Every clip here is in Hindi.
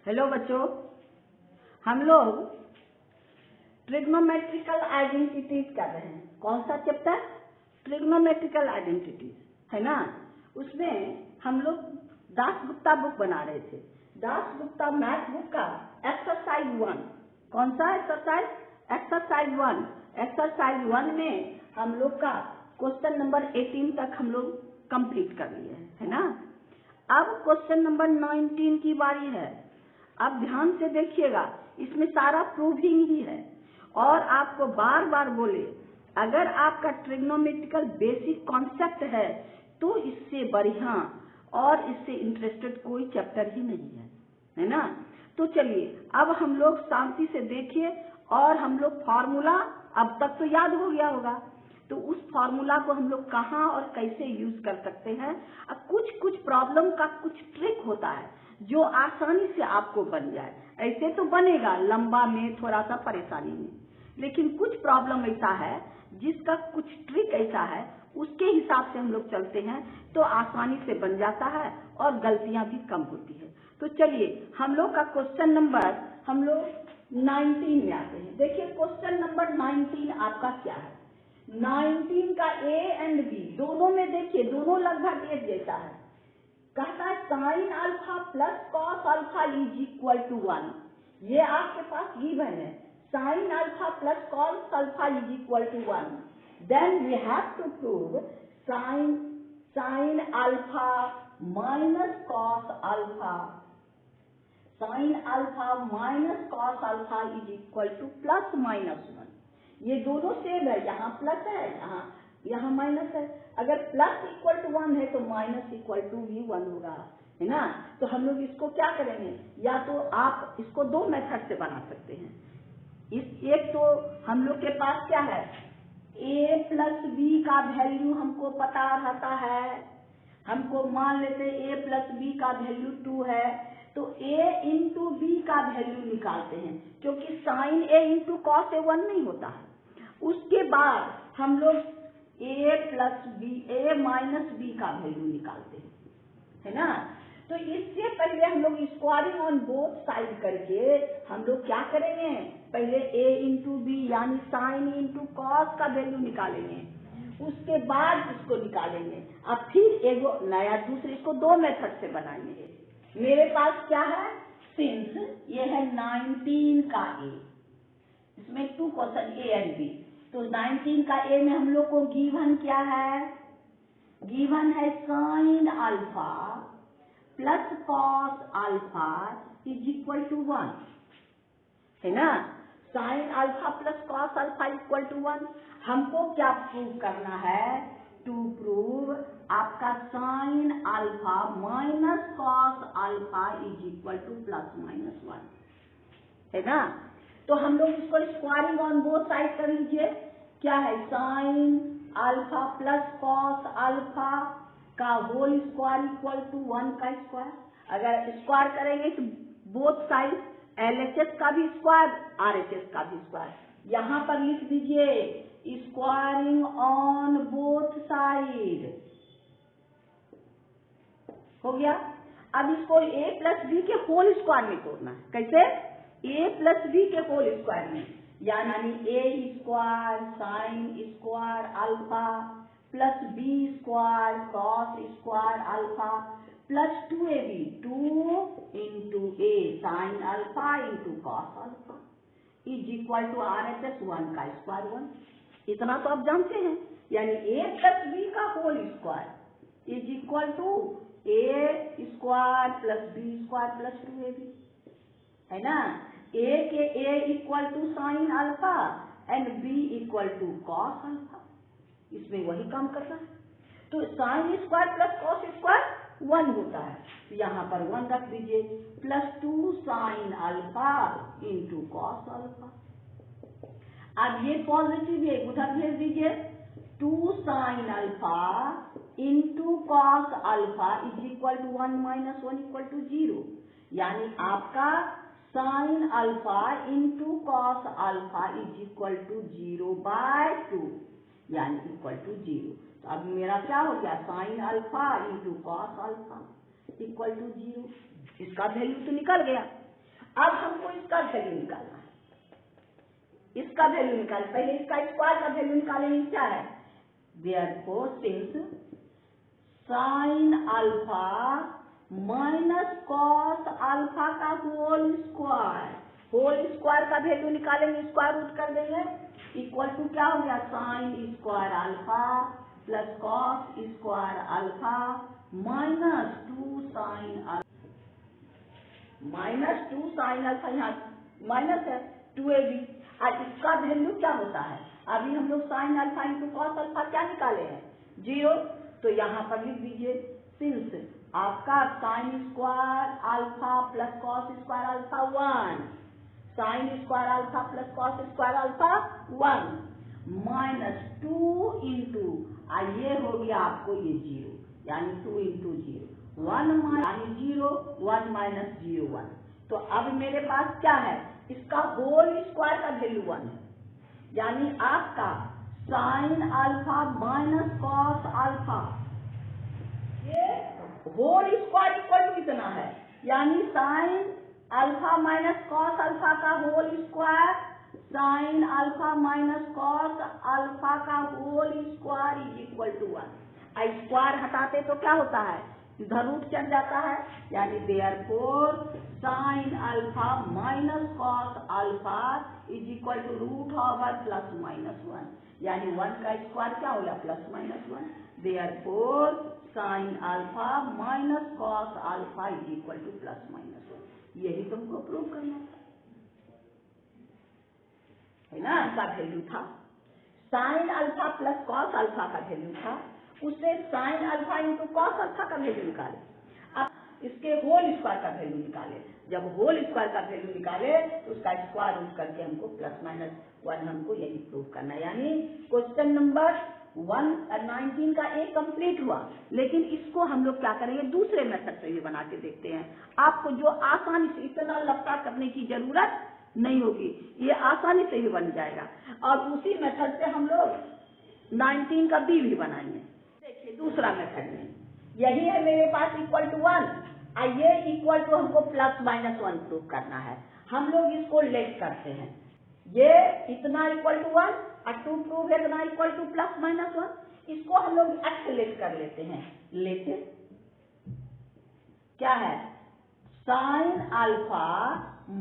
हेलो बच्चों, हम लोग ट्रिग्नोमेट्रिकल आइडेंटिटीज कर रहे हैं। कौन सा चैप्टर? ट्रिग्नोमेट्रिकल आइडेंटिटीज, है ना। उसमें हम लोग दासगुप्ता बुक बना रहे थे। दासगुप्ता मैथ बुक का एक्सरसाइज 1। कौन सा एक्सरसाइज? एक्सरसाइज 1। एक्सरसाइज 1 में हम लोग का क्वेश्चन नंबर 18 तक हम लोग कंप्लीट कर लिए है ना। अब क्वेश्चन नंबर 19 की बारी है। अब ध्यान से देखिएगा, इसमें सारा प्रूविंग ही है और आपको बार बार बोले, अगर आपका ट्रिग्नोमेट्रिकल बेसिक कॉन्सेप्ट है तो इससे बढ़िया और इससे इंटरेस्टेड कोई चैप्टर ही नहीं है ना। तो चलिए अब हम लोग शांति से देखिए और हम लोग फॉर्मूला अब तक तो याद हो गया होगा, तो उस फॉर्मूला को हम लोग कहाँ और कैसे यूज कर सकते हैं। अब कुछ प्रॉब्लम का कुछ ट्रिक होता है जो आसानी से आपको बन जाए। ऐसे तो बनेगा लंबा में, थोड़ा सा परेशानी में, लेकिन कुछ प्रॉब्लम ऐसा है जिसका कुछ ट्रिक ऐसा है, उसके हिसाब से हम लोग चलते हैं तो आसानी से बन जाता है और गलतियां भी कम होती है। तो चलिए हम लोग का क्वेश्चन नंबर हम लोग 19 में आते हैं। देखिए क्वेश्चन नंबर 19 आपका क्या है। 19 का ए एंड बी दोनों में देखिए, दोनों लगभग एक जैसा है। कहता है sine alpha plus cos alpha is equal to 1। ये आपके पास गिवन है, sine alpha plus cos alpha is equal to 1। Then we have to prove sine alpha minus cos alpha, sine alpha minus cos alpha is equal to plus minus 1। ये दोनों सेम है, यहाँ प्लस है, यहाँ माइनस है। अगर प्लस इक्वल टू 1 है तो माइनस इक्वल टू भी 1 होगा, है ना। तो हम लोग इसको क्या करेंगे, या तो आप इसको दो मेथड से बना सकते हैं। एक तो हम लोग के पास क्या है, a प्लस बी का वैल्यू हमको पता रहता है। हमको मान लेते a प्लस बी का वैल्यू 2 है तो a इंटू बी का वैल्यू निकालते हैं, क्योंकि sine a into cos a 1 नहीं होता है। उसके बाद हम लोग a plus b, a minus b का वैल्यू निकालते हैं, है ना। तो इससे पहले हम लोग स्क्वायरिंग ऑन बोथ साइड करके हम लोग क्या करेंगे, पहले a इंटू बी यानी साइन इंटू कॉस का वैल्यू निकालेंगे, उसके बाद इसको निकालेंगे। अब फिर एगो नया दूसरे, इसको दो मेथड से बनाएंगे। मेरे पास क्या है, सिंस ये है 19 का a, इसमें 2 क्वेश्चन a एंड b, तो 19 का a में हम लोग को गिवन क्या है, गिवन है sine alpha plus cos alpha is equal to 1, है ना। Sine alpha plus cos alpha equal to 1। हमको क्या प्रूव करना है, टू प्रूव आपका sine alpha minus cos alpha is equal to plus minus 1, है ना। तो हम लोग इसको स्क्वायरिंग ऑन बोथ साइड कर लीजिए। क्या है, sine alpha plus cos alpha का होल स्क्वायर इक्वल टू 1 का स्क्वायर। अगर स्क्वायर करेंगे तो बोथ साइड LHS का भी स्क्वायर, RHS का भी स्क्वायर। यहाँ पर लिख दीजिए स्क्वायरिंग ऑन बोथ साइड, हो गया। अब इसको a प्लस बी के होल स्क्वायर में तोड़ना है। कैसे, a प्लस बी के होल स्क्वायर में, यानी a square sine square alpha plus B square cos square alpha plus 2ab, 2 into a sine alpha into cos alpha is equal to RHS 1 का स्क्वायर 1। इतना तो आप जानते हैं, यानी a प्लस बी का whole square is equal to a square plus B square plus 2ab, है ना। a के a equal to sine alpha and b equal to cos alpha, इसमें वही काम करना है। तो sine square plus cos square 1 होता है, तो यहाँ पर 1 रख दीजिए, plus 2 sine alpha into cos alpha. अब ये पॉजिटिव है, उधर भेज दीजिए, 2 sine alpha into cos alpha is equal to 1 minus 1 equal to 0, यानी आपका sine alpha into cos alpha is equal to 0/2, यानी इक्वल टू 0। तो अब मेरा क्या हो गया, sine alpha into cos alpha equal to 0। इसका वैल्यू तो निकल गया। अब हमको इसका वैल्यू निकालना है, इसका वैल्यू निकाल, पहले इसका स्क्वायर का वैल्यू निकालेंगे। क्या है? Therefore since sine alpha minus cos alpha का होल स्क्वायर का वैल्यू निकालेंगे, स्क्वायर रूट कर देंगे, इक्वल टू क्या हो गया? Sign square alpha plus cos square alpha minus 2 sine alpha, minus 2 sine alpha, यहाँ माइनस है 2ab। और इसका वैल्यू क्या होता है? अभी हम लोग sign alpha into cos alpha क्या निकाले हैं? 0। तो यहाँ पर लिख दीजिए सिंस आपका sine square alpha plus cos square alpha 1, sine square alpha plus cos square alpha 1 minus 2 into ये हो गया आपको ये 0, यानी 2 इंटू 0 1 यानी 0 1 माइनस 0 1। तो अब मेरे पास क्या है? इसका होल स्क्वायर का वैल्यू 1 है, यानी आपका sine alpha minus cos alpha, ये होल स्क्वायर इक्वल टू कितना है? यानी sine alpha minus cos alpha का whole square, sine alpha minus cos alpha का whole square is equal to 1। Square हटाते तो क्या होता है? इधर रूट चढ़ जाता है, यानी therefore sine alpha minus cos alpha is equal to root over plus minus 1, यानी 1 का स्क्वायर क्या हो गया? Plus minus 1। Therefore sine alpha minus cos alpha is equal to plus minus 1। यही तुमको प्रूव करना था, है ना? का वैल्यू था sign alpha plus cos alpha का वैल्यू था, उससे sign alpha into cos alpha का वैल्यू निकाले। अब इसके होल स्क्वायर का वैल्यू निकाले, जब होल स्क्वायर का वैल्यू निकाले तो उसका स्क्वायर रूट करके हमको प्लस माइनस 1 हमको यही प्रूव करना है। यानी क्वेश्चन नंबर 119 का एक कंप्लीट हुआ, लेकिन इसको हम लोग क्या करेंगे? दूसरे मेथड से भी बना के देखते हैं। आपको जो आसानी से, इतना लफड़ा करने की जरूरत नहीं होगी, ये आसानी से ही बन जाएगा। और उसी मेथड से हम लोग 19 का बी भी बनाएंगे। देखिए दूसरा मेथड में यही है, मेरे पास इक्वल टू 1 और ये इक्वल टू हमको प्लस माइनस 1 प्रूव करना है। हम लोग इसको लेट करते हैं, ये इतना इक्वल टू 1 और 2 प्रूव है इतना इक्वल टू प्लस माइनस 1, इसको हम लोग एक्सलेट कर लेते हैं। लेते क्या है? Sine alpha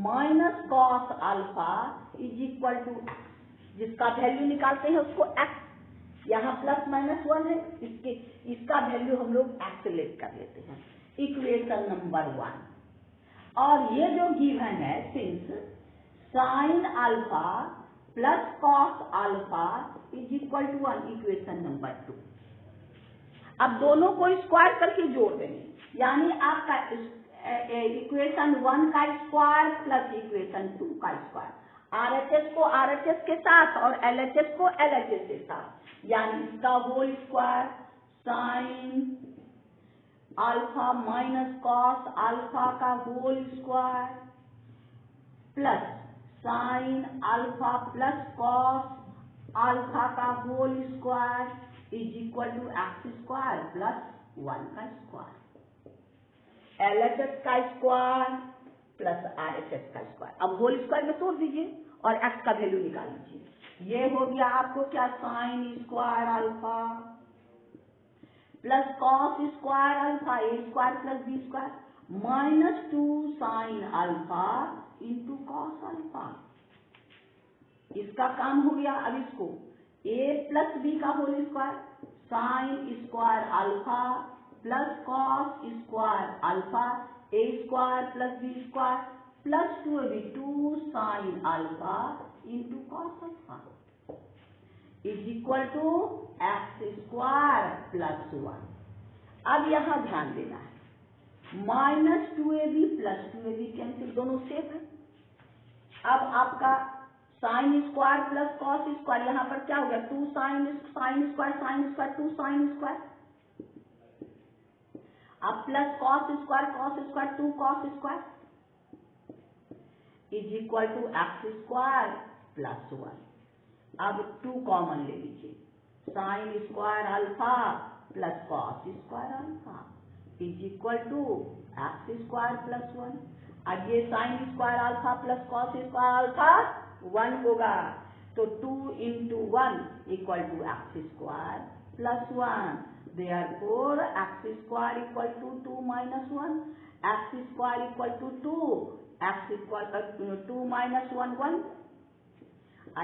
minus cos alpha is equal to, जिसका वैल्यू निकालते हैं उसको एक्स, यहाँ प्लस माइनस 1 है, इसका वैल्यू हम लोग एक्सलेट कर लेते हैं, इक्वेशन नंबर 1। और ये जो गिवन है since sine alpha plus cos alpha is equal to 1, equation number 2। अब दोनों को स्क्वायर करके जोड़ देंगे, यानी आपका इक्वेशन 1 का स्क्वायर प्लस इक्वेशन 2 का स्क्वायर, आरएचएस को आरएचएस के साथ और एलएचएस को एलएचएस के साथ, यानी इसका whole square sine alpha minus cos alpha का whole square plus sine alpha plus cos alpha का whole square is equal to x square plus 1 का स्क्वायर, एलएचएस का स्क्वायर प्लस आरएचएस का स्क्वायर। अब होल स्क्वायर में तोड़ दीजिए और एक्स का वैल्यू निकाल लीजिए। ये हो गया आपको क्या? Sine square alpha plus cos square alpha, A square plus B square minus 2 sine alpha into cos alpha. इसका काम हो गया। अब इसको ए प्लस बी का whole square sine square alpha plus cos square alpha, A square plus B square plus 2 sine alpha into cos alpha is equal to x square plus 1। अब यहाँ ध्यान देना है, minus 2ab plus 2ab cancel, दोनों सेफ है। अब आपका sine square plus cos square, यहाँ पर क्या हो गया? 2 साइन स्क्वायर 2 साइन स्क्वायर, अब plus cos square 2 cos square is equal to x square plus 1। अब 2 कॉमन ले लीजिए, sine square alpha plus cos square alpha is equal to x square plus 1। अब ये sine square alpha plus cos square alpha 1 होगा, तो 2 into 1 equal to x square plus 1. Therefore, x square equal to 2 minus 1. X square equal to 2. X equal to 2 minus 1 1.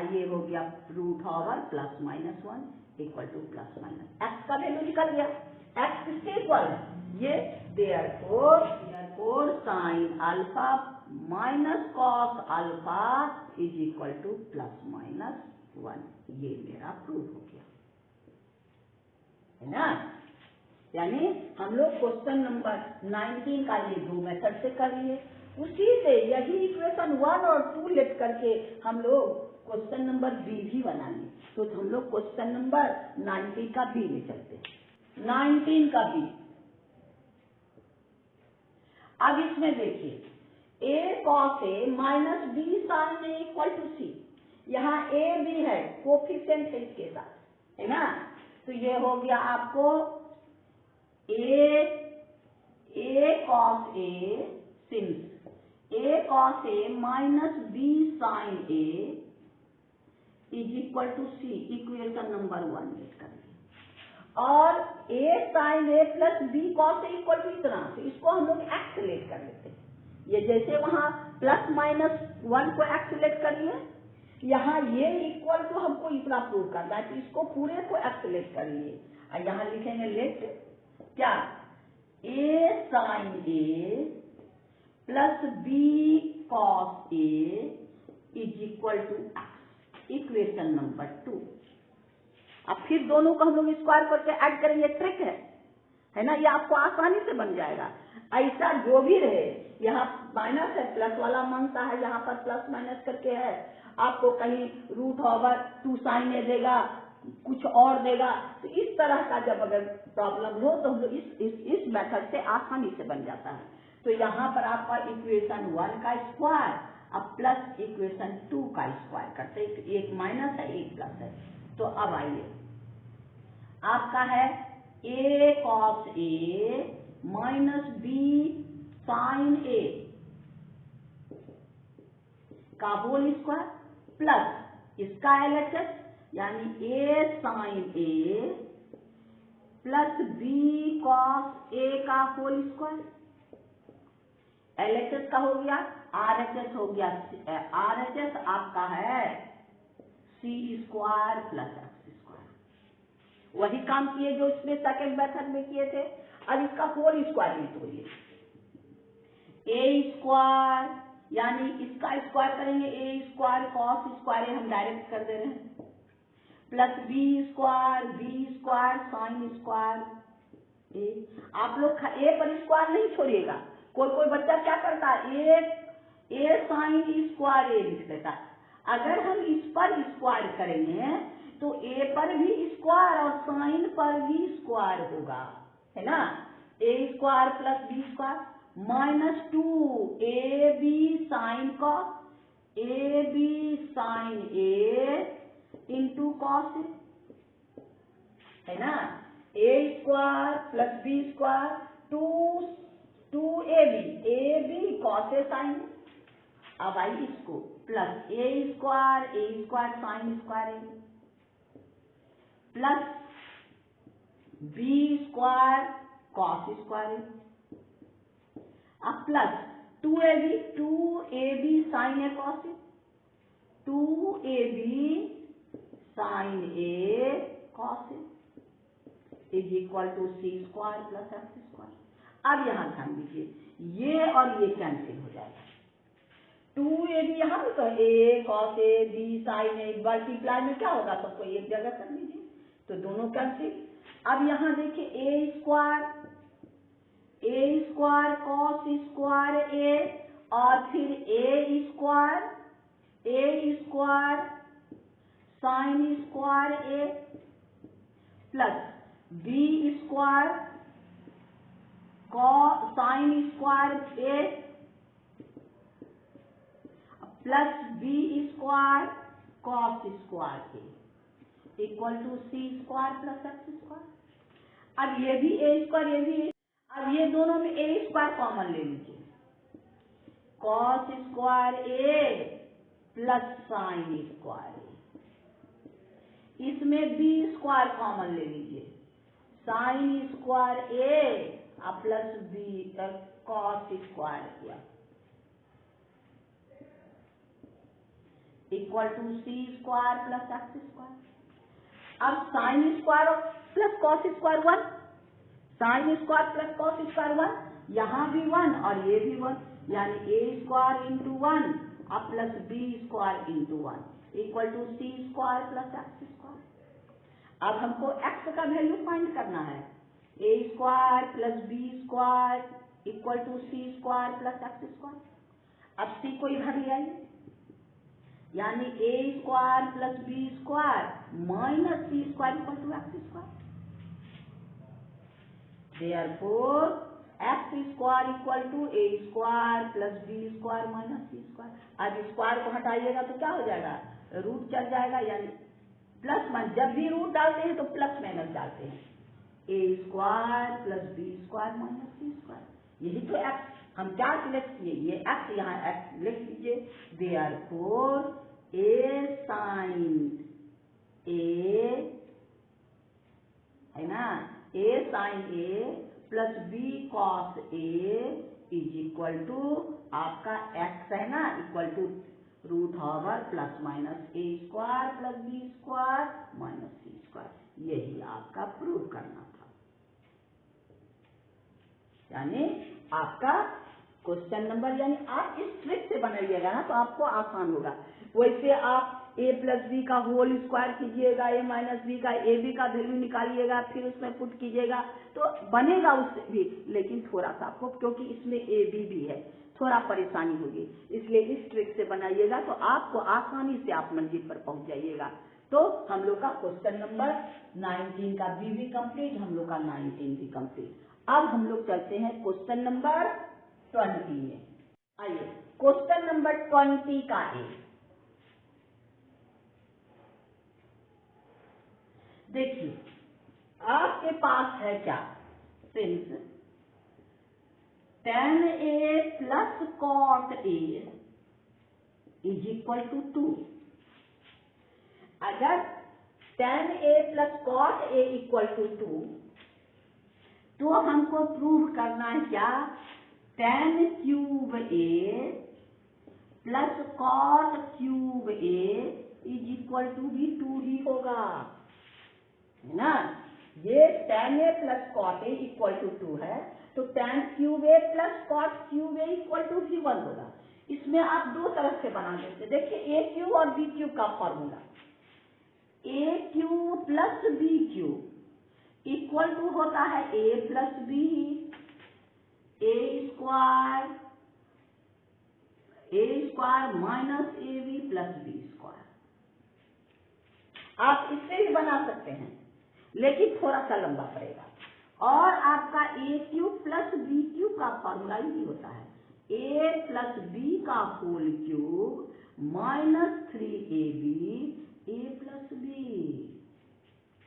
ये हो गया root over plus minus 1 equal to plus minus x का वैल्यू निकल गया। x किसके इक्वल है? ये therefore sine alpha minus cos alpha is equal to plus minus 1। ये मेरा प्रूफ हो गया है ना। यानी हम लोग क्वेश्चन नंबर 19 का ये दो मेथड से कर लिए, उसी से यही इक्वेशन 1 और 2 लेट करके हम लोग क्वेश्चन नंबर बी भी बना लिए। तो हम लोग क्वेश्चन नंबर 19 का बी में चलते हैं। 19 का बी, अब इसमें देखिए a cos a minus b sin a equal to C. यहाँ a b है, कोफिशिएंट है इसके साथ, है ना। तो ये हो गया आपको a cos a since a cos a minus b sin a is equal to c, equation number 1 let करेंगे। और a sin a plus b cos a equal to इतना, तो इसको हम लोग x लेट कर लेते हैं। ये जैसे वहां प्लस माइनस 1 को x लेट कर लिए, यहाँ ये इक्वल टू हमको इतना प्रूव करना है, तो इसको पूरे को x लेट कर लिए। और यहाँ लिखेंगे लेट क्या, a sin a plus b cos a is equal to x, equation number 2। अब फिर दोनों को हम लोग स्क्वायर करके ऐड करेंगे, ट्रिक है ना, ये आपको आसानी से बन जाएगा। ऐसा जो भी रहे, यहाँ माइनस है प्लस वाला मांगता है, यहाँ पर प्लस माइनस करके है, आपको कहीं रूट ओवर 2 साइन ए देगा, कुछ और देगा। तो इस तरह का जब अगर प्रॉब्लम हो तो हम लोग इस मेथड से आसानी से बन जाता है। तो यहाँ पर आपका इक्वेशन 1 का स्क्वायर अब प्लस इक्वेशन 2 का स्क्वायर करते, एक माइनस है एक प्लस है। तो अब आइए, आपका है a cos a minus b sin a का होल स्क्वायर प्लस इसका LHS यानी a sin a plus b cos a का होल स्क्वायर। LHS का हो गया, RHS हो गया, RHS आपका है c square plus x square. वही काम किए जो इसमें सेकंड मेथड में किए थे। अब इसका होल स्क्वायर नहीं तोड़िए, a स्क्वायर यानी इसका स्क्वायर करेंगे, a स्क्वायर कॉस स्क्वायर हम डायरेक्ट कर दे रहे हैं, plus b square sine square a। आप लोग a पर स्क्वायर नहीं छोड़िएगा, कोई बच्चा क्या करता है, a साइन स्क्वायर a लिख देता है। अगर हम इस पर स्क्वायर करेंगे तो a पर भी स्क्वायर और साइन पर भी स्क्वायर होगा, है ना। a square plus b square minus 2ab sine cos ab sine a into cos, है ना। a square plus b square 2ab cos A sine. अब आई इसको plus a square sine square A plus b square cos square A, अब plus 2ab sine A cos A, 2ab sine A cos A is equal to c square plus x square. अब यहां ध्यान दीजिए, ये और ये कैंसिल हो जाएगा। 2ab यहाँ भी तो a cos a b sin a, multiply में क्या होगा, सबको एक जगह कर लीजिए तो दोनों कैंसिल। अब यहाँ देखिए a square cos square a और फिर a square sine square a plus b square sine square a plus b square cos square a equal to c square plus x square. अब ये भी a स्क्वायर, ये भी a, अब ये दोनों में a स्क्वायर कॉमन ले लीजिए, cos square A plus sine square A. इसमें बी स्क्वायर कॉमन ले लीजिए, sine square A plus B cos square किया equal to C square plus X square. अब sine square plus cos square 1, sine square plus cos square 1, यहाँ भी 1 और ये भी 1, यानी ए स्क्वायर इंटू 1 अब plus B square into 1 equal to C square plus X square. अब हमको एक्स का वैल्यू फाइंड करना है, A square plus B square equal to C square plus X square. अब सी को इधर ले आइए, यानी A square plus B square minus C square equal to x square. Therefore X square equal to A square plus B square minus C square. अब स्क्वायर को हटाइएगा तो क्या हो जाएगा, रूट चल जाएगा, यानी प्लस माइनस, जब भी रूट डालते हैं तो प्लस माइनस डालते हैं, A square plus B square minus C square. यही तो एक्स हम क्या सिलेक्ट किए, ये एक्स, यहाँ एक्स लिख लीजिए। देयरफॉर ए साइन ए है ना, A sine A plus B cos A is equal to आपका एक्स है ना, equal to root over plus minus A square plus B square minus C square. यही आपका प्रूव करना था, यानी आपका क्वेश्चन नंबर, यानी आप इस ट्रिक से बनाइएगा ना तो आपको आसान होगा। वैसे आप ए प्लस बी का होल स्क्वायर कीजिएगा, ए माइनस बी का, ए बी का वैल्यू निकालिएगा, फिर उसमें पुट कीजिएगा तो बनेगा उससे भी, लेकिन थोड़ा सा आपको, क्योंकि इसमें ए बी भी है, थोड़ा परेशानी होगी, इसलिए इस ट्रिक से बनाइएगा तो आपको आसानी से आप मंजिल पर पहुंच जाइएगा। तो हम लोग का क्वेश्चन नंबर 19 का बी भी कंप्लीट, हम लोग का 19 भी कंप्लीट। अब हम लोग चलते हैं क्वेश्चन नंबर 20 में। आइए क्वेश्चन नंबर 20 का ए देखिए, आपके पास है क्या, since tan a plus cot a is equal to 2। अगर tan a plus cot a equal to 2 तो हमको प्रूव करना है क्या, tan cube a plus cot cube a is equal to भी 2 ही होगा, है ना। ये tan a plus cot a equal to 2 है, तो tan cube a plus cot cube a equal to भी 1 होगा। इसमें आप दो तरह से बना देते, देखिए a क्यूब और b क्यूब का formula, a cube plus b cube equal to होता है a plus b, a square minus a b plus B square. आप इससे भी बना सकते हैं, लेकिन थोड़ा सा लंबा पड़ेगा। और आपका ए क्यूब प्लस बी क्यूब का फॉर्मूला ही होता है ए प्लस बी का होल क्यूब माइनस 3ab ए प्लस बी,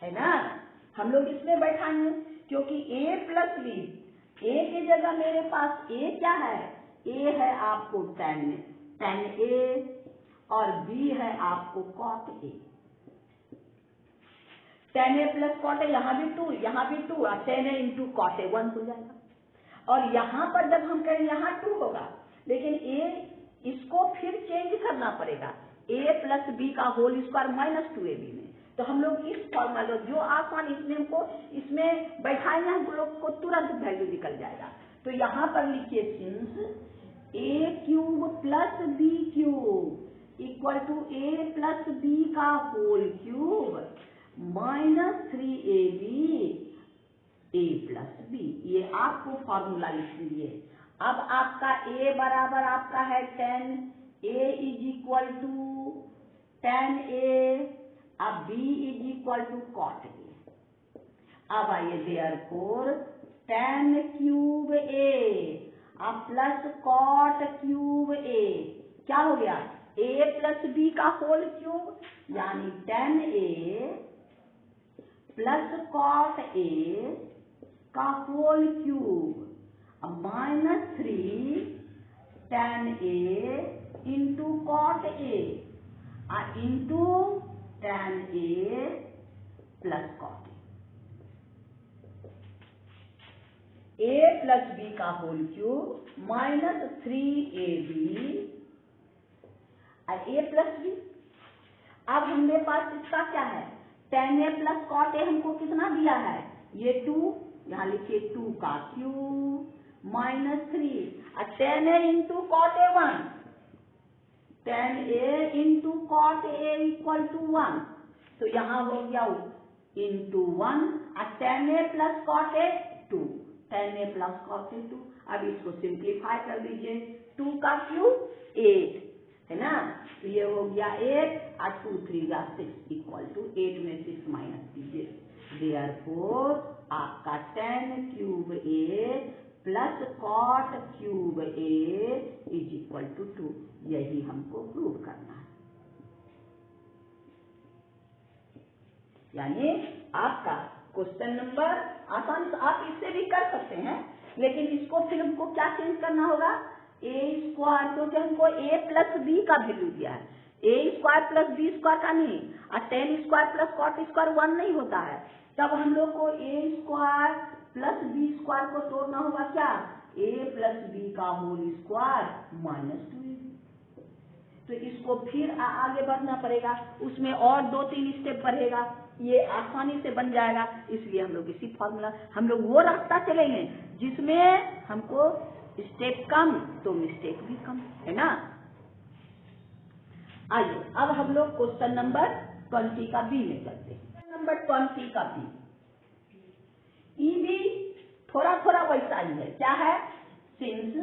है ना। हम लोग इसमें बैठाएंगे क्योंकि ए प्लस बी, ए की जगह मेरे पास ए क्या है, ए है आपको tan a और बी है आपको cot a। tan a plus cot a, यहाँ भी 2, यहाँ भी 2, और tan a into cot a 1 हो जाएगा। और यहाँ पर जब हम कहें यहाँ 2 होगा, लेकिन a इसको फिर चेंज करना पड़ेगा, a प्लस बी का होल स्क्वायर माइनस 2ab में। तो हम लोग इस फॉर्मूला जो आसान, इसमें हमको इसमें बैठाएंगे, हम लोग को तुरंत वैल्यू निकल जाएगा। तो यहाँ पर लिखिए since a cube plus B cube equal to a plus B का whole cube minus 3ab a plus B, ये आपको फॉर्मूला लिख लीजिए। अब आपका a बराबर आपका है tan a is equal to tan a, अब b is equal to cot a। अब आइए देयरफॉर tan क्यूब a अब प्लस cot क्यूब a क्या हो गया, a प्लस b का होल क्यूब, यानी tan a plus cot a का whole cube minus 3 tan A into cot A into tan A plus cot A plus B का whole cube minus 3AB A plus B। अब हमारे पास इसका क्या है, tan A plus cot A हमको कितना दिया है, ये 2, यहाँ लिखिए 2 का cube minus 3 tan A into cot A 1, tan A into cot A equal to 1, तो यहाँ हो गया into 1 tan A plus cot A 2, tan A plus cot A 2। अब इसको सिंप्लीफाई कर दीजिए, 2 का क्यूब 8 है ना, तो ये हो गया 8 और 2 3 या 6 इक्वल टू 8 में 6 माइनस कीजिए, देयरफॉर आपका tan cube A plus cot cube A is equal to 2। यही हमको प्रूव करना है। यानी आपका क्वेश्चन नंबर आसान, आप इससे भी कर सकते हैं, लेकिन इसको फिर हमको क्या चेंज करना होगा, ए स्क्वायर, क्योंकि हमको ए प्लस बी का वैल्यू दिया है, A square plus B square का नहीं, और tan square plus cot square 1 नहीं होता है, तब हम लोग को ए स्क्वायर प्लस बी स्क्वायर को तोड़ना होगा क्या, ए प्लस बी का होल स्क्वायर माइनस 2ab। तो इसको फिर आगे बढ़ना पड़ेगा, उसमें और 2-3 स्टेप बढ़ेगा, ये आसानी से बन जाएगा। इसलिए हम लोग इसी फॉर्मूला, हम लोग वो रास्ता चलेंगे जिसमें हमको स्टेप कम तो मिस्टेक भी कम, है ना। आइए अब हम लोग क्वेश्चन नंबर 20 का बी में चलते हैं। नंबर 20 का बी, ई भी थोड़ा थोड़ा वैसा ही है, क्या है, सिंस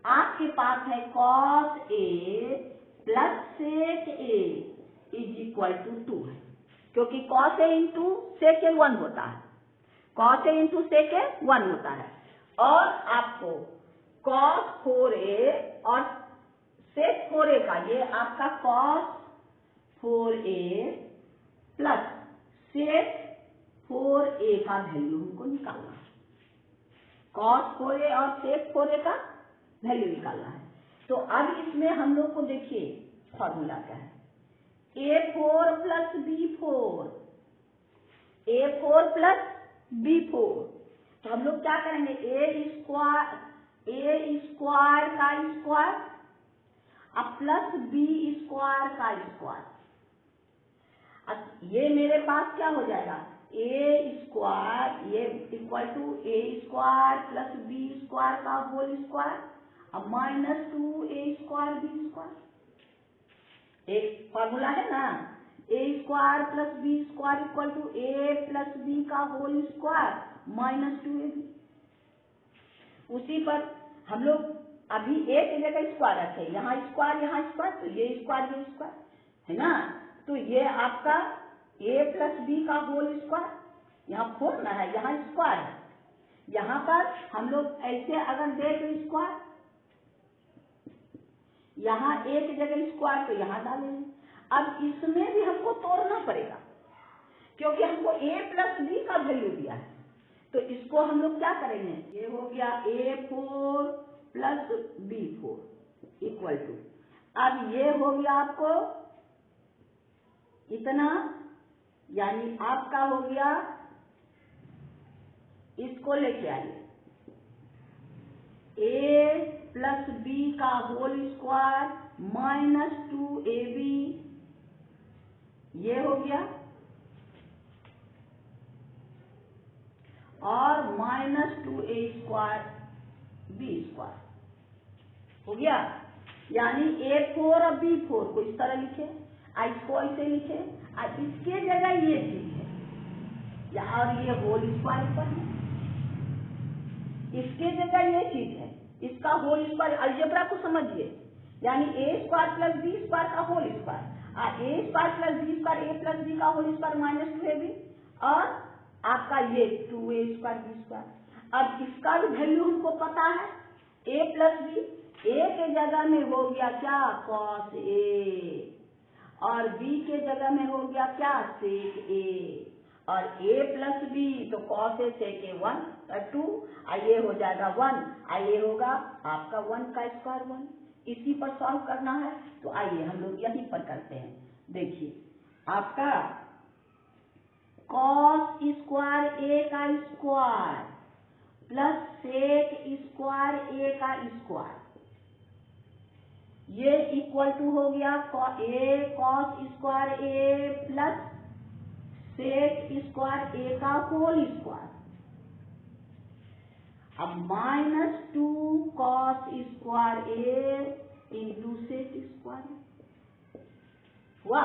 आपके पास है cos A plus sec A is equal to 2 है, क्योंकि cos A into sec A 1 होता है, cos A into sec A 1 होता है, और आपको cos 4A और sec 4A का, ये आपका cos 4A plus sec 4A का वैल्यू हमको निकालना है, cos 4A और sec 4A का वैल्यू निकालना है। तो अब इसमें हम लोग को देखिए फॉर्मूला क्या है, A4 plus B4, A4 plus B4, तो हम लोग क्या करेंगे, ए स्क्वायर का स्क्वायर अब प्लस बी स्क्वायर का स्क्वायर, अब ये मेरे पास क्या हो जाएगा, ए स्क्वायर ये equal to A square plus B square का होल स्क्वायर, अब minus 2a square B square, एक फॉर्मूला है ना, A square plus B square equal to A plus B का होल स्क्वायर माइनस 2ab। उसी पर हम लोग अभी ए की जगह स्क्वायर रखे, यहाँ स्क्वायर, तो ये स्क्वायर है ना, तो ये आपका ए प्लस बी का होल स्क्वायर, यहाँ फोड़ना है, यहाँ स्क्वायर है, यहाँ पर हम लोग ऐसे अगर दे तो स्क्वायर, यहाँ ए की जगह स्क्वायर तो यहाँ डालेंगे। अब इसमें भी हमको तोड़ना पड़ेगा, क्योंकि हमको ए प्लस बी का वैल्यू दिया है, तो इसको हम लोग क्या करेंगे, ये हो गया A4 plus B4 equal to, अब ये हो गया आपको इतना, यानी आपका हो गया, इसको लेके आइए, A प्लस बी का होल स्क्वायर माइनस 2ab, ये हो गया, और minus 2a square B square हो गया। यानी A4 और B4 को इस तरह लिखे, इसको ऐसे लिखे, और इसके जगह ये चीज है, और ये होल स्क्वायर पर है, इसके जगह ये चीज है, इसका होल स्क्वायर, अलजेब्रा को समझिए, यानी A square plus B square का होल स्क्वायर, और ए square plus B square A plus B का होल स्क्वायर माइनस 2ab, और आपका ये 2a स्क्वायर बी स्क्वायर। अब इसका भी वैल्यू हमको पता है, ए प्लस बी, ए के जगह में हो गया क्या, cos A, और बी के जगह में हो गया क्या, sec A, और a प्लस बी तो cos A sec A 1 2, ये हो जाएगा 1, ये होगा आपका 1 का स्क्वायर 1, इसी पर सॉल्व करना है। तो आइए हम लोग यहीं पर करते हैं। देखिए आपका कॉस स्क्वायर ए का स्क्वायर प्लस सेक स्क्वायर ए का स्क्वायर, ये इक्वल टू हो गया ए cos square A plus sec square ए का होल स्क्वायर। अब -2 कॉस स्क्वायर ए इंटू सेक स्क्वायर हुआ।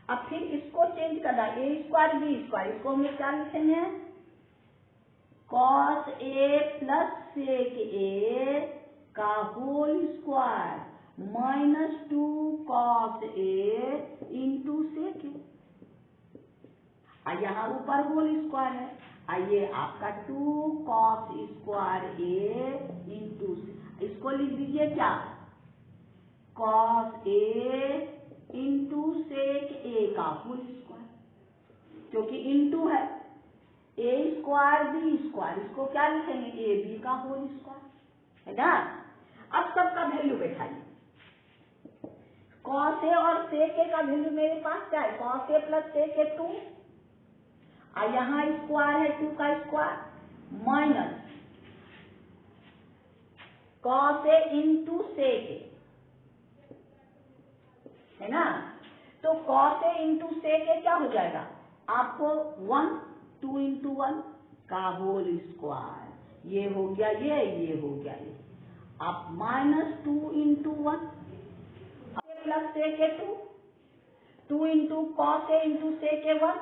अब फिर इसको चेंज करना, ए स्क्वायर बी स्क्वायर, इसको हम क्या लिखेंगे, कॉस ए प्लस सेक ए का whole square -2 cos A into sec ए। यहाँ ऊपर होल स्क्वायर है, आइए आपका 2 कॉस स्क्वायर ए इंटू, इसको लिख दीजिए क्या, कॉस ए इंटू सेक ए का होल स्क्वायर, क्योंकि इंटू है, ए स्क्वायर बी स्क्वायर, इसको क्या लिखेंगे, ए बी का होल स्क्वायर, है ना। अब सबका वैल्यू बैठाइए, कॉस ए और सेक ए का वैल्यू मेरे पास क्या है, कॉस ए प्लस सेक ए 2, और यहाँ स्क्वायर है 2 का स्क्वायर माइनस कॉस ए इंटू सेक ए, है ना। तो कॉस ए इंटू सेक ए क्या हो जाएगा आपको 1, 2 इंटू 1 का होल स्क्वायर, ये हो गया ये हो गया ये। अब -2 into 1 plus sec A 2, 2 into cos A into sec A 1,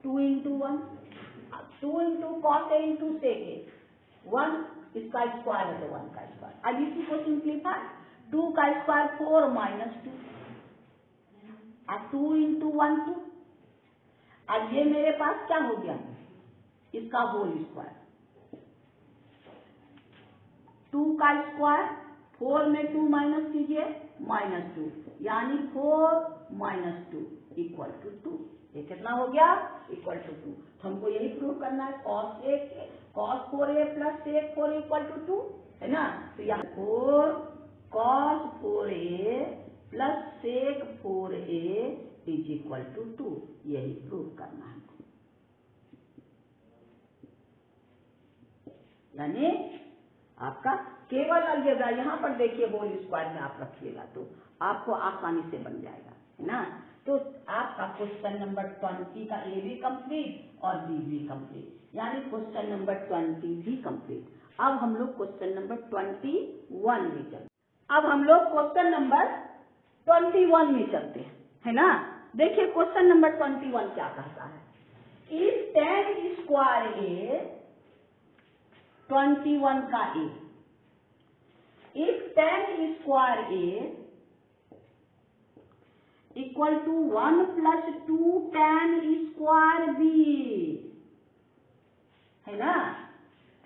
2 into 1, 2 into cos A into sec ए 1, इसका स्क्वायर है तो 1 का स्क्वायर। अब इसी को सिंप्लीफाई, 2 का स्क्वायर 4 -2, अब 2 इंटू 1 2, अब ये मेरे पास क्या हो गया, इसका होल स्क्वायर, 2 का स्क्वायर 4 में 2 माइनस कीजिए -2, यानी 4 -2 इक्वल टू 2। ये कितना हो गया, इक्वल टू 2। तो हमको यही प्रूव करना है, cos 4a plus sec 4 equal to 2, है ना। तो यहाँ 4 cos 4a plus sec 4a is equal to 2, यही प्रूव करना है। यानी आपका केवल अलजेब्रा यहाँ पर देखिए होल स्क्वायर में आप रखिएगा तो आपको आसानी से बन जाएगा, है ना। तो आपका क्वेश्चन नंबर 20 का ए भी कंप्लीट और बी भी कंप्लीट, यानी क्वेश्चन नंबर 20 भी कंप्लीट। अब हम लोग क्वेश्चन नंबर 21 में चलते, अब हम लोग क्वेश्चन नंबर 21 में चलते हैं, है ना। देखिए क्वेश्चन नंबर 21 क्या कहता है, इफ tan स्क्वायर ए 21 का A, if tan square A equal to 1 plus 2 tan square B, है ना।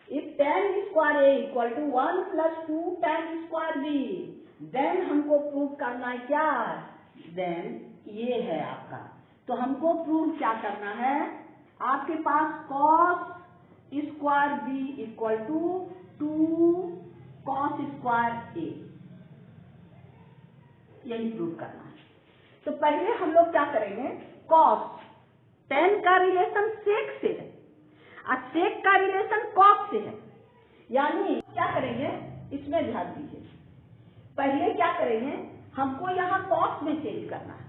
If tan square A equal to 1 plus 2 tan square B, then हमको प्रूव करना है क्या, देन ये है आपका। तो हमको प्रूव क्या करना है, आपके पास cos square B equal to 2 cos square A, यही प्रूव करना है। तो पहले हम लोग क्या करेंगे, cos, tan का रिलेशन sec से है और sec का रिलेशन cos से है, यानी क्या करेंगे, इसमें ध्यान दीजिए, पहले क्या करेंगे, हमको यहाँ cos में चेंज करना है,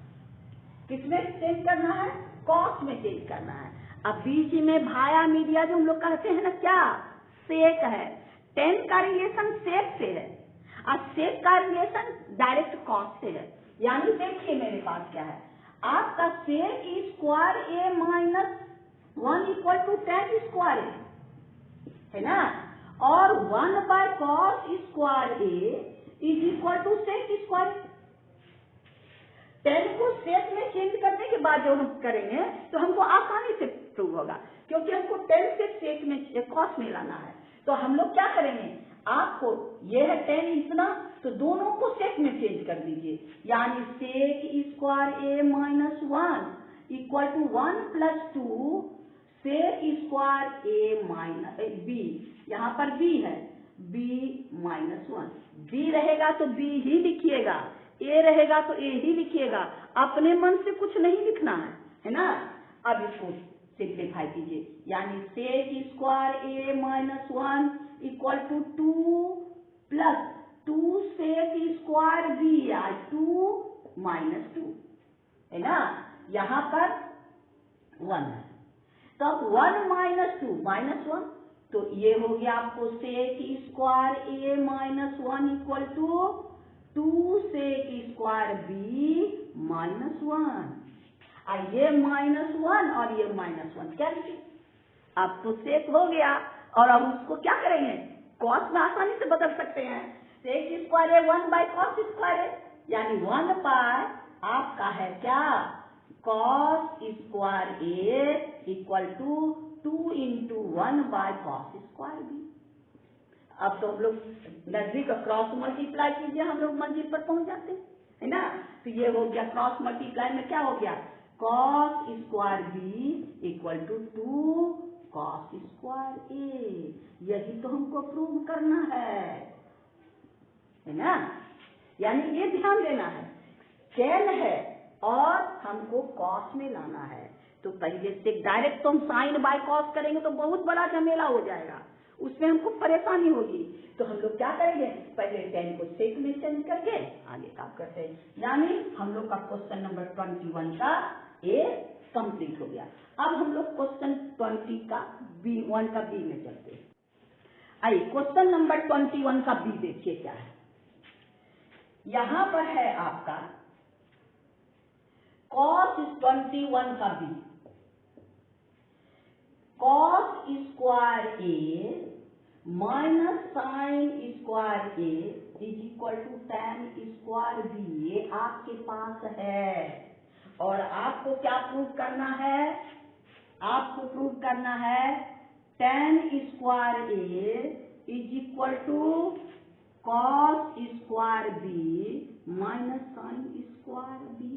किसमें चेंज करना है, cos में चेंज करना है। अब बीच में भाया मीडिया जो हम लोग कहते हैं ना, क्या sec है, tan का रिलेशन sec से है और sec का रिलेशन डायरेक्ट cos से है, यानी देखिए मेरे पास क्या है, आपका sec square A minus 1 equal to tan square A, है ना, और 1 by cos square A is equal to sec square. tan को सेक में चेंज करने के बाद जो हम करेंगे तो हमको आसानी से प्रूव होगा, क्योंकि हमको tan से सेक में cos में लाना है। तो हम लोग क्या करेंगे, आपको ये है tan इतना, तो दोनों को सेक में चेंज कर दीजिए, यानी sec square A minus 1 equal to 1 plus 2 sec square A minus b, यहाँ पर बी है, बी -1, बी रहेगा तो बी ही लिखिएगा, ए रहेगा तो ए ही लिखिएगा, अपने मन से कुछ नहीं लिखना है ना। अब इसको सिंप्लीफाई कीजिए, यानी sec square A minus 1 equal to 2 plus 2 sec square b या 2 माइनस 2 है ना। यहाँ पर 1 है, तो 1 माइनस 2 माइनस 1, तो ये हो गया आपको sec square A minus 1 equal to 2 sec square B minus 1। और ये -1 और ये -1 कैंसिल, अब तो सेक हो गया। और अब उसको क्या करेंगे, कॉस में आसानी से बदल सकते हैं। सेक स्क्वायर है 1 बाय कॉस स्क्वायर है, यानी 1 बाय आपका है क्या, cos square A equal to 2 into 1 by cos square B. अब तो हम लोग नजदीक क्रॉस मल्टीप्लाई कीजिए, हम लोग मंजिल पर पहुंच जाते हैं, है ना। तो ये हो गया क्रॉस मल्टीप्लाई में क्या हो गया, cos square B equal to 2 cos square A. यही तो हमको प्रूव करना है ना। यानी ये ध्यान देना है, टेन है और हमको कॉस में लाना है, तो पहले से डायरेक्ट तो हम साइन बाय कॉस करेंगे तो बहुत बड़ा झमेला हो जाएगा, उसमें हमको परेशानी होगी। तो हम लोग क्या करेंगे, पहले टेन को सेक में चेंज करके आगे काम करते हैं। यानी हम लोग का क्वेश्चन नंबर 21 का ए कंप्लीट हो गया। अब हम लोग क्वेश्चन 20 का बी 1 का बी में चलते हैं। आइए क्वेश्चन नंबर 21 का बी देखिए क्या है। यहां पर है आपका कॉस 21 का B, cos square A minus sine square A is equal to tan square B. ये आपके पास है और आपको क्या प्रूव करना है, आपको प्रूव करना है tan square A is equal to cos square B minus sine square B.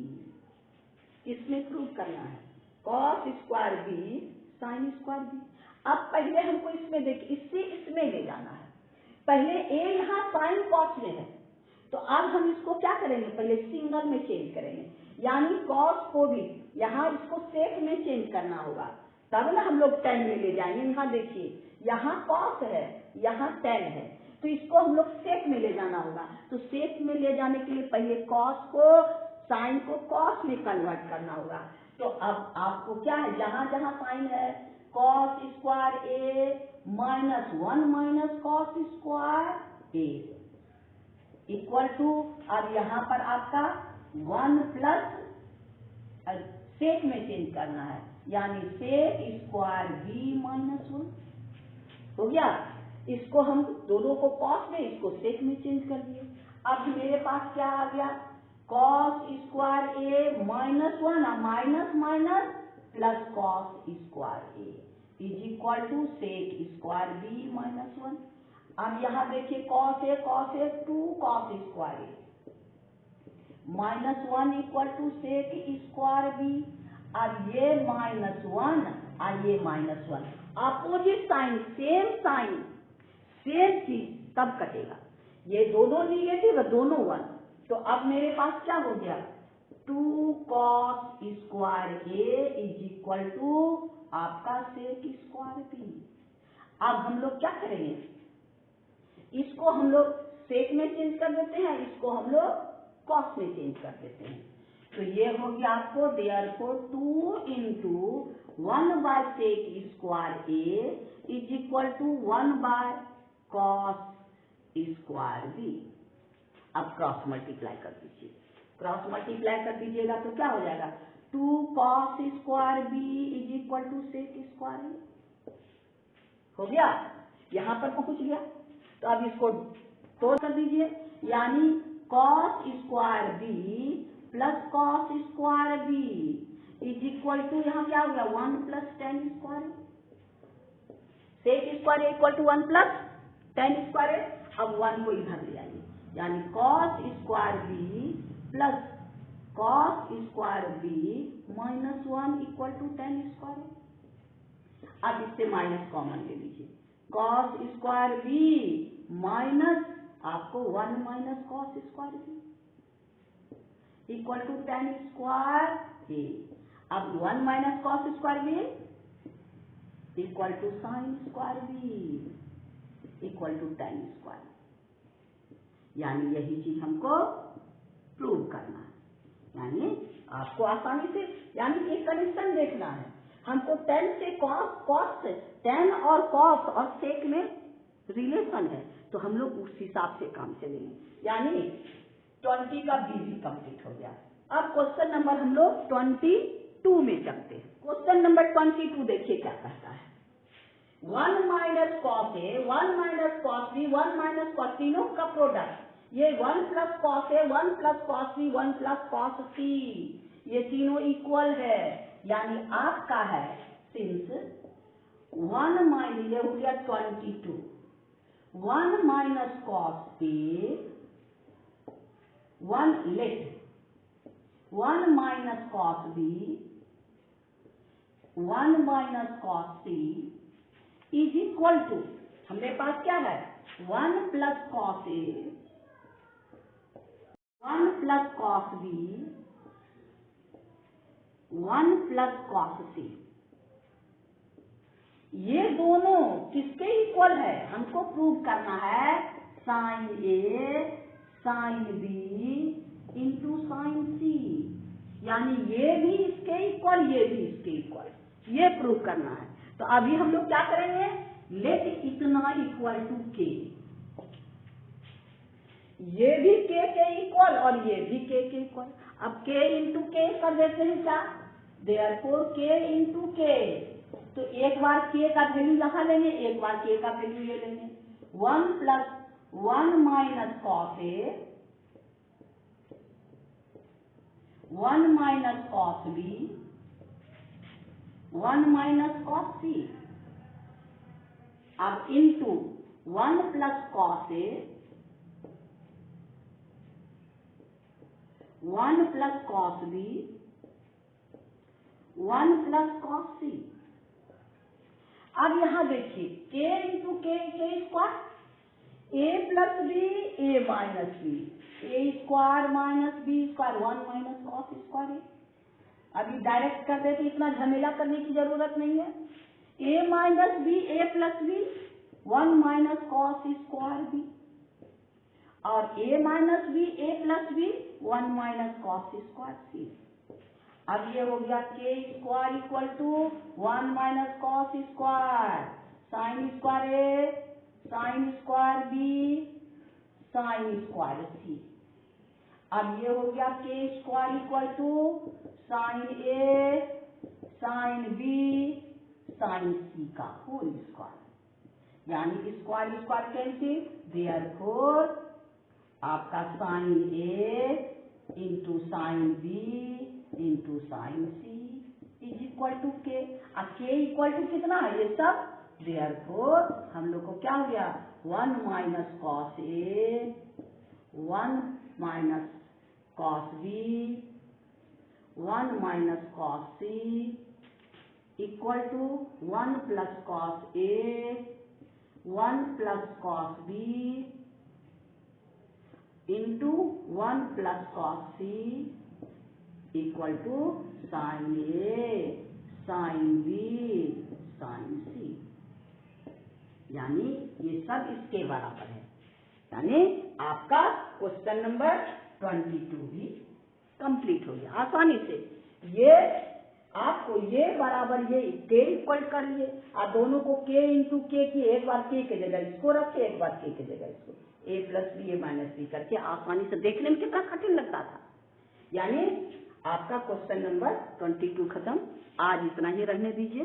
इसमें प्रूव करना है cos square B sine square B. अब पहले हमको इसमें देखिए, इससे इसमें ले जाना है। पहले ए यहाँ साइन कॉस में है, तो अब हम इसको क्या करेंगे, पहले सिंगल में चेंज करेंगे, यानी कॉस को भी यहाँ इसको सेक में चेंज करना होगा, तब ना हम लोग 10 में ले जाएंगे। यहाँ देखिए, यहाँ कॉस है, यहाँ 10 है, तो इसको हम लोग सेक में ले जाना होगा। तो सेक में ले जाने के लिए पहले कॉस को, साइन को कॉस में कन्वर्ट करना होगा। तो अब आपको क्या है, जहां जहां साइन है cos square A minus 1 minus cos square A equal to, अब यहाँ पर आपका 1 प्लस सेक में चेंज करना है, यानी सेक स्क्वायर बी माइनस 1 हो गया। इसको हम दोनों को कॉस में, इसको सेक में चेंज कर दिए। अब मेरे पास क्या आ गया, cos square A minus 1 minus minus plus cos square A is equal to sec square B minus 1। अब यहाँ देखिए cos A 2 cos square A minus 1 equal to sec square B. अब ये -1 और ये -1, opposite sign same sign same चीज तब कटेगा, ये दोनों निगेटिव दोनों 1। तो अब मेरे पास क्या हो गया, 2 cos square A is equal to आपका सेक स्क्वायर बी। अब हम लोग क्या करेंगे, इसको हम लोग सेक में चेंज कर देते हैं, इसको हम लोग कॉस में चेंज कर देते हैं। तो ये हो गया आपको therefore 2 into 1 by sec square A is equal to 1 by cos square B. अब क्रॉस मल्टीप्लाई कर दीजिए, क्रॉस मल्टीप्लाई कर दीजिएगा तो क्या हो जाएगा, 2 cos square B is equal to sec square A हो गया, यहां पर पहुंच गया। तो अब इसको तोड़ कर दीजिए, यानी cos square B plus cos square B is equal to, यहाँ क्या हो गया 1 plus tan square, sec square equal to 1 plus tan square. अब 1 को इधर ले आइए, यानी cos square B plus cos square B minus 1 equal to tan square. अब इससे माइनस कॉमन ले लीजिए, कॉस स्क्वायर बी माइनस आपको 1 minus cos square B equal to tan square A. अब 1 minus cos square B equal to sine square B equal to tan square, यानी यही चीज हमको प्रूव करना है। यानी आपको आसानी से यानी एक कनेक्शन देखना है हमको। टेन से कॉस से टेन और कॉस और सेक में रिलेशन है, तो हम लोग उस हिसाब से काम चलेंगे। यानी 20 का बी भी कंप्लीट हो गया। अब क्वेश्चन नंबर हम लोग 22 में चलते हैं। क्वेश्चन नंबर 22 देखिए क्या कहता है। 1 minus cos A, 1 minus cos B, 1 minus cos, तीनों का प्रोडक्ट, ये 1 plus cos A, 1 plus cos B, 1 plus cos C, ये तीनों इक्वल है। यानी आपका है सिंस 1 माइनस, ये हो गया 22, 1 minus cos A, 1 let 1 minus cos B, 1 minus cos C is equal to, हमारे पास क्या है 1 plus cos A, 1 plus cos B, 1 plus cos C. ये दोनों किसके इक्वल है हमको प्रूव करना है, sine A sine B into sine C. यानी ये भी इसके इक्वल, ये भी इसके इक्वल, ये प्रूव करना है। तो अभी हम लोग क्या करेंगे, लेट इतना इक्वल टू के, ये भी के इक्वल और ये भी के इक्वल। अब के इंटू के कर देते हैं क्या, देयरफॉर के इंटू के, तो एक बार के का वैल्यू यहाँ लेंगे, एक बार के का वैल्यू ये लेंगे। 1 plus 1 minus cos A, 1 minus cos B, 1 minus cos C. अब into 1 plus cos A, 1 plus cos B, 1 plus cos C. अब यहां देखिए K into K square, A plus B A minus B, A square minus B square, 1 minus cos square है। अभी डायरेक्ट कर देते, इतना झमेला करने की जरूरत नहीं है। A minus B A plus B, 1 minus cos square B, और A minus B A plus B, 1 minus cos square C. अब ये हो गया K square equal to 1 minus cos square sine square A sine square B sine square C. अब ये हो गया K square equal to sine A sine B sine C का होल स्क्वायर, यानी स्क्वायर स्क्वायर कैंसिल, देयरफॉर आपका sine A into sine B into sine C is equal to K. अब के इक्वल टू कितना है ये सब, देयरफॉर हम लोग को क्या हो गया 1 minus cos A, 1 minus cos B, 1 minus cos C equal to 1 plus cos A, 1 plus cos B into 1 plus cos C equal to sine A sine B sine C. यानी ये सब इसके बराबर है। यानी आपका क्वेश्चन नंबर 22 भी कंप्लीट हो गया आसानी से। ये आपको ये बराबर ये के इक्वल कर लिए, और दोनों को के इंटू के की, एक बार के जगह इसको रखे, एक बार के जगह इसको, A plus B A minus B करके आसानी से। देखने में कितना कठिन लगता था। यानी आपका क्वेश्चन नंबर 22 खत्म। आज इतना ही रहने दीजिए।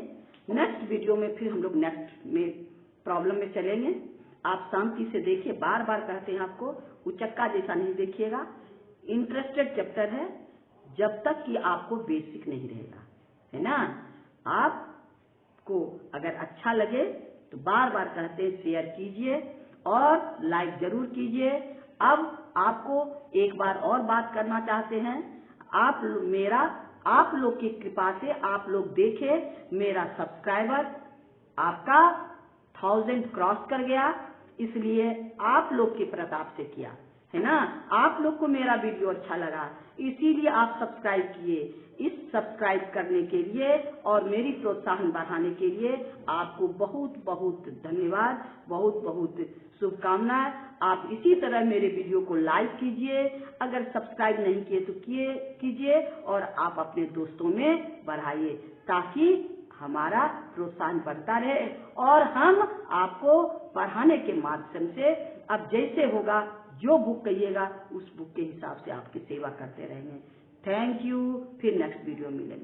नेक्स्ट वीडियो में फिर हम लोग नेक्स्ट में प्रॉब्लम में चलेंगे। आप शांति से देखिए, बार बार कहते हैं आपको उचक्का जैसा नहीं देखिएगा। इंटरेस्टेड चैप्टर है जब तक कि आपको बेसिक नहीं रहेगा, है ना। आपको अगर अच्छा लगे तो बार बार कहते हैं शेयर कीजिए और लाइक जरूर कीजिए। अब आपको एक बार और बात करना चाहते हैं, आप लोग की कृपा से आप लोग देखें मेरा सब्सक्राइबर आपका 1000 क्रॉस कर गया। इसलिए आप लोग के प्रताप से किया है ना। आप लोग को मेरा वीडियो अच्छा लगा, इसीलिए आप सब्सक्राइब किए। इस सब्सक्राइब करने के लिए और मेरी प्रोत्साहन बढ़ाने के लिए आपको बहुत बहुत धन्यवाद, बहुत बहुत शुभकामनाएं। आप इसी तरह मेरे वीडियो को लाइक कीजिए, अगर सब्सक्राइब नहीं किए तो कीजिए और आप अपने दोस्तों में बढ़ाइए, ताकि हमारा प्रोत्साहन बढ़ता रहे और हम आपको पढ़ाने के माध्यम से अब जैसे होगा, जो बुक कहिएगा उस बुक के हिसाब से आपकी सेवा करते रहेंगे। Thank you. फिर नेक्स्ट वीडियो मिलेंगे।